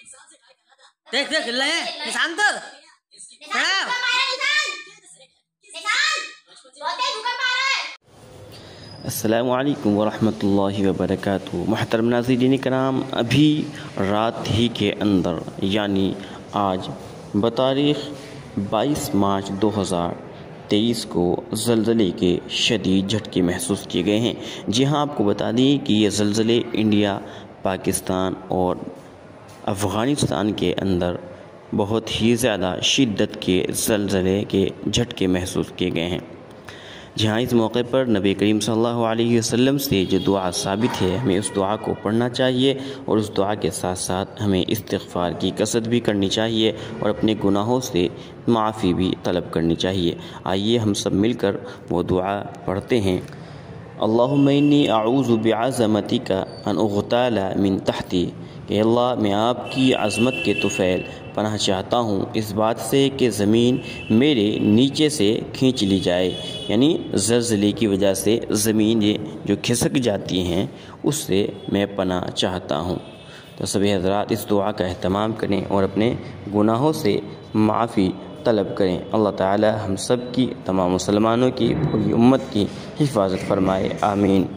देख देख हिल रहे हैं निशान तो प्रणाम। अस्सलामु अलैकुम वरहमतुल्लाहि वबरकातुहू। मुहतरम नाज़रीन कराम, अभी रात ही के अंदर यानी आज बतारीख़ 22 मार्च 2023 को ज़लज़ले के शदीद झटके महसूस किए गए हैं। जी हाँ, आपको बता दें कि ये ज़लज़ले इंडिया, पाकिस्तान और अफ़ग़ानिस्तान के अंदर बहुत ही ज़्यादा शिद्दत के ज़लज़ले के झटके महसूस किए गए हैं। जहाँ इस मौके पर नबी करीम सल्लल्लाहु अलैहि वसल्लम से जो दुआ साबित है, हमें उस दुआ को पढ़ना चाहिए और उस दुआ के साथ साथ हमें इस्तिग़फ़ार की कसरत भी करनी चाहिए और अपने गुनाहों से माफ़ी भी तलब करनी चाहिए। आइए हम सब मिलकर वो दुआ पढ़ते हैं। अल्लाहुम्मा इन्नी अऊज़ु बिअज़मतिका अन उग़ताला मिन तहती, कि अल्लाह मैं आपकी अज़मत के तुफ़ैल पनाह चाहता हूँ इस बात से कि ज़मीन मेरे नीचे से खींच ली जाए, यानी ज़लज़ले की वजह से ज़मीन ये जो खिसक जाती हैं उससे मैं पनाह चाहता हूँ। तो सभी हज़रात इस दुआ का एहतमाम करें और अपने गुनाहों से माफ़ी तलब करें। अल्लाह ताला हम सब की, तमाम मुसलमानों की, पूरी उम्मत की हिफाजत फरमाए। आमीन।